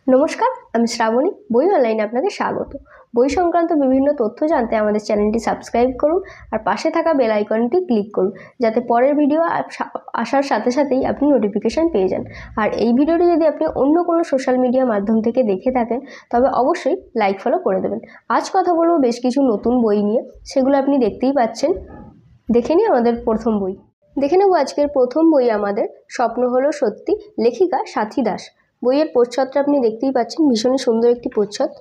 নমস্কার, আমি শ্রাবণী। বই অনলাইনে আপনাকে স্বাগত। বই সংক্রান্ত বিভিন্ন তথ্য জানতে আমাদের চ্যানেলটি সাবস্ক্রাইব করুন আর পাশে থাকা বেল আইকনটি ক্লিক করুন, যাতে পরের ভিডিও আসার সাথে সাথেই আপনি নোটিফিকেশান পেয়ে যান। আর এই ভিডিওটি যদি আপনি অন্য কোনো সোশ্যাল মিডিয়া মাধ্যম থেকে দেখে থাকেন, তবে অবশ্যই লাইক ফলো করে দেবেন। আজ কথা বলবো বেশ কিছু নতুন বই নিয়ে, সেগুলো আপনি দেখতেই পাচ্ছেন। দেখে নিই আমাদের প্রথম বই। দেখে নেব আজকের প্রথম বই আমাদের স্বপ্ন হলো সত্যি, লেখিকা সাথী দাস। বইয়ের প্রচ্ছদটা আপনি দেখতেই পাচ্ছেন, ভীষণই সুন্দর একটি প্রচ্ছদ।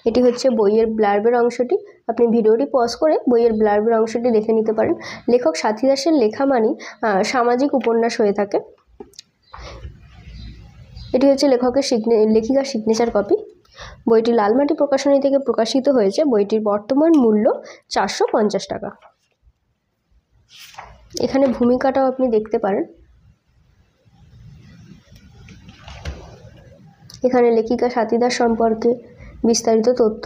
এটি হচ্ছে বইয়ের ব্লার্বের অংশটি। আপনি ভিডিওটি পজ করে বইয়ের ব্লার্বের অংশটি দেখে নিতে পারেন। লেখক সাথী দাসের লেখা মানেই সামাজিক উপন্যাস হয়ে থাকে। এটি হচ্ছে লেখিকার সিগনেচার কপি। বইটি লালমাটি প্রকাশনী থেকে প্রকাশিত হয়েছে। বইটির বর্তমান মূল্য 450 টাকা। এখানে ভূমিকাটাও আপনি দেখতে পারেন। এখানে লেখিকা সাথী দাস সম্পর্কে বিস্তারিত তথ্য।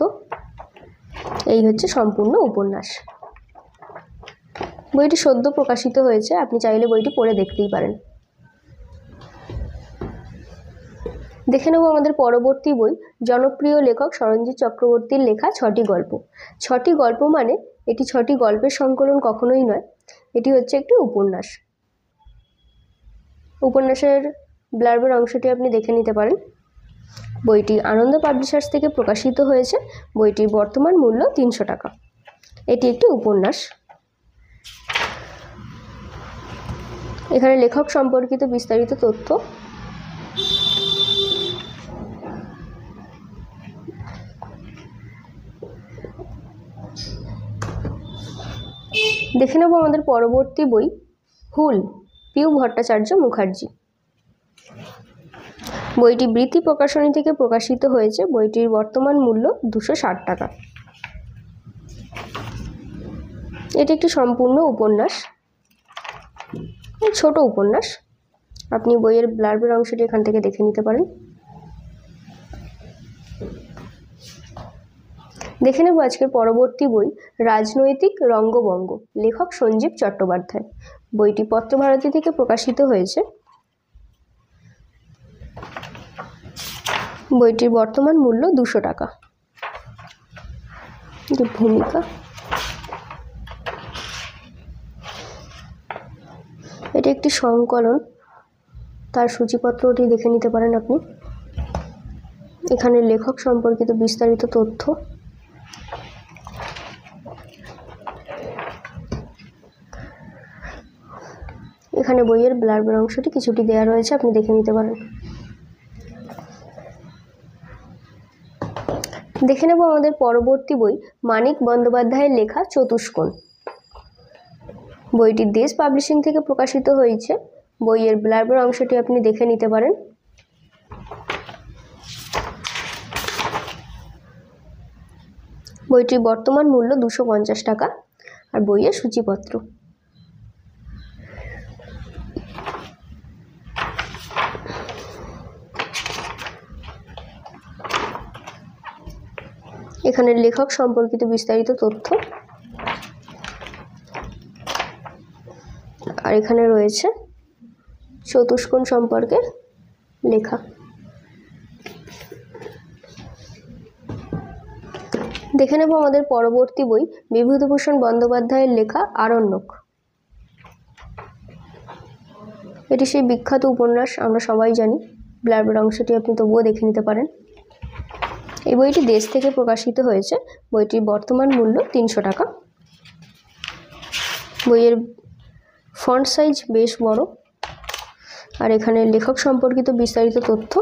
এই হচ্ছে সম্পূর্ণ উপন্যাস। বইটি সদ্য প্রকাশিত হয়েছে, আপনি চাইলে বইটি পড়ে দেখতেই পারেন। দেখে নেব আমাদের পরবর্তী বই, জনপ্রিয় লেখক সরঞ্জিৎ চক্রবর্তীর লেখা 6টি গল্প। 6টি গল্প মানে এটি 6টি গল্পের সংকলন কখনোই নয়, এটি হচ্ছে একটি উপন্যাস। উপন্যাসের ব্লার্বের অংশটি আপনি দেখে নিতে পারেন। বইটি আনন্দ পাবলিশার্স থেকে প্রকাশিত হয়েছে। বইটির বর্তমান মূল্য 300 টাকা। এটি একটি উপন্যাস। এখানে লেখক সম্পর্কিত বিস্তারিত তথ্য। দেখে নেব আমাদের পরবর্তী বই, হুল, পিউ ভট্টাচার্য মুখার্জি। বইটি বৃত্তি প্রকাশনী থেকে প্রকাশিত হয়েছে। বইটির বর্তমান মূল্য 260 টাকা। এটি একটি সম্পূর্ণ উপন্যাস, ছোট উপন্যাস। আপনি বইয়ের ব্লার্বের অংশটি এখান থেকে দেখে নিতে পারেন। দেখে নেব আজকের পরবর্তী বই, রাজনৈতিক রঙ্গবঙ্গ, লেখক সঞ্জীব চট্টোপাধ্যায়। বইটি পত্রভারতী থেকে প্রকাশিত হয়েছে। বইটির বর্তমান মূল্য 200 টাকা। ভূমিকা, এটি একটি সংকলন, তার সূচিপত্রটি দেখে নিতে পারেন আপনি। এখানে লেখক সম্পর্কিত বিস্তারিত তথ্য। এখানে বইয়ের ব্লার্বের অংশটি কিছুটি দেওয়া রয়েছে, আপনি দেখে নিতে পারেন। দেখে নেব আমাদের পরবর্তী বই, মানিক বন্দ্যোপাধ্যায়ের লেখা চতুষ্কোণ। বইটি দেশ পাবলিশিং থেকে প্রকাশিত হয়েছে। বইয়ের ব্লার্বের অংশটি আপনি দেখে নিতে পারেন। বইটির বর্তমান মূল্য 250 টাকা। আর বইয়ের সূচিপত্র। এখানে লেখক সম্পর্কিত বিস্তারিত তথ্য। আর এখানে রয়েছে চতুষ্কোণ সম্পর্কে লেখা। দেখে নেব আমাদের পরবর্তী বই, বিভূতিভূষণ বন্দ্যোপাধ্যায়ের লেখা আরণ্যক। এটি সেই বিখ্যাত উপন্যাস, আমরা সবাই জানি। ব্লার্বের অংশটি আপনি তবুও দেখে নিতে পারেন। এই বইটি দেশ থেকে প্রকাশিত হয়েছে। বইটির বর্তমান মূল্য 300 টাকা। বইয়ের ফন্ট সাইজ বেশ বড়। আর এখানে লেখক সম্পর্কিত বিস্তারিত তথ্য।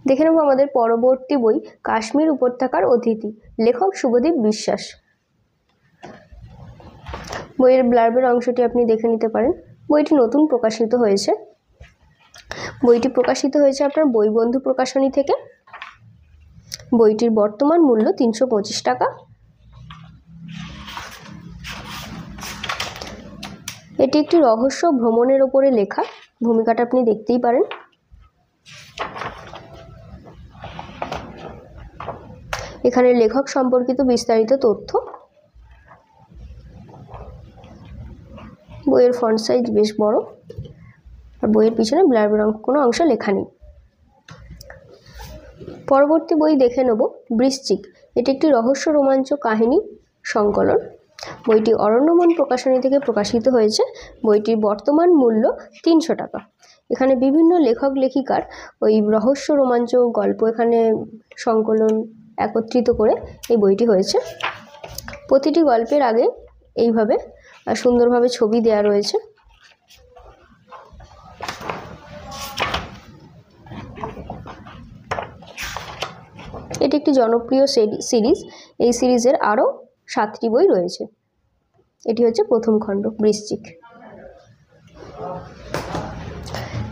দেখে নেব আমাদের পরবর্তী বই, কাশ্মীর উপত্যকার অতিথি, লেখক শুভদীপ বিশ্বাস। বইয়ের ব্লার্বের অংশটি আপনি দেখে নিতে পারেন। বইটি নতুন প্রকাশিত হয়েছে। বইটি প্রকাশিত হয়েছে আপনার বইবন্ধু প্রকাশনী থেকে। বইটির বর্তমান মূল্য 325 টাকা। এটি একটি রহস্য ভ্রমণের ওপরে লেখা। ভূমিকাটা আপনি দেখতেই পারেন। এখানে লেখক সম্পর্কিত বিস্তারিত তথ্য। বইয়ের ফন্ট সাইজ বেশ বড়, আর বইয়ের পিছনে ব্লার্বের কোনো অংশ লেখা নেই। পরবর্তী বই দেখে নেব বৃশ্চিক। এটি একটি রহস্য রোমাঞ্চ কাহিনী সংকলন। বইটি অরণ্যমন প্রকাশনী থেকে প্রকাশিত হয়েছে। বইটির বর্তমান মূল্য 300 টাকা। এখানে বিভিন্ন লেখক লেখিকার ওই রহস্য রোমাঞ্চ গল্প এখানে সংকলন একত্রিত করে এই বইটি হয়েছে। প্রতিটি গল্পের আগে এইভাবে সুন্দরভাবে ছবি দেওয়া রয়েছে। এটি একটি জনপ্রিয় সিরিজ। এই সিরিজের আরও 7টি বই রয়েছে। এটি হচ্ছে প্রথম খণ্ড বৃশ্চিক।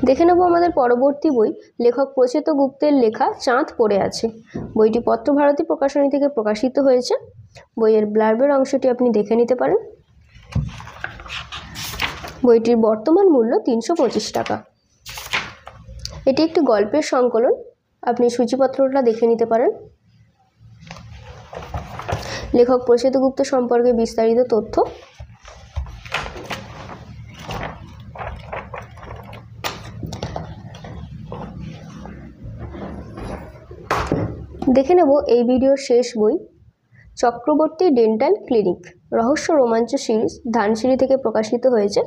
দেখে নেব আমাদের পরবর্তী বই, লেখক প্রচেত গুপ্তের লেখা চাঁদ পড়ে আছে। বইটি পত্রভারতী প্রকাশনী থেকে প্রকাশিত হয়েছে। বইয়ের ব্লার্বের অংশটি আপনি দেখে নিতে পারেন। বইটির বর্তমান মূল্য 325 টাকা। এটি একটি গল্পের সংকলন। আপনি সূচিপত্রটা দেখে নিতে পারেন। লেখক প্রচেত গুপ্ত সম্পর্কে বিস্তারিত তথ্য। দেখে নেব এই ভিডিওর শেষ বই, চক্রবর্তী ডেন্টাল ক্লিনিক। রহস্য রোমাঞ্চ সিরিজ, ধানসিঁড়ি থেকে প্রকাশিত হয়েছে।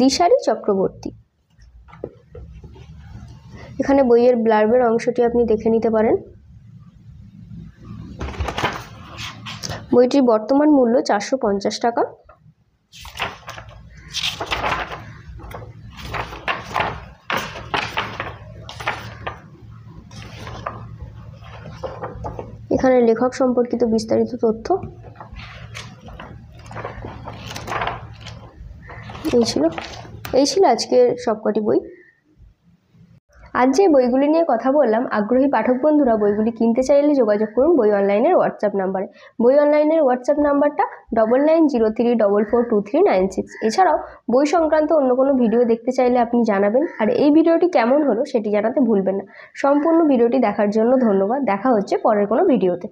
দিশারি চক্রবর্তী। এখানে বইয়ের ব্লার্বের অংশটি আপনি দেখে নিতে পারেন। বইটির বর্তমান মূল্য 450 টাকা। এখানে লেখক সম্পর্কিত বিস্তারিত তথ্য। এই ছিল আজকের সবকটি বই। আজ যে বইগুলি নিয়ে কথা বললাম, আগ্রহী পাঠক বন্ধুরা বইগুলি কিনতে চাইলে যোগাযোগ করুন বই অনলাইনের হোয়াটসঅ্যাপ নাম্বারে। বই অনলাইনের হোয়াটসঅ্যাপ নাম্বারটা 9903442396। এছাড়াও বই সংক্রান্ত অন্য কোনো ভিডিও দেখতে চাইলে আপনি জানাবেন। আর এই ভিডিওটি কেমন হলো সেটি জানাতে ভুলবেন না। সম্পূর্ণ ভিডিওটি দেখার জন্য ধন্যবাদ। দেখা হচ্ছে পরের কোনো ভিডিওতে।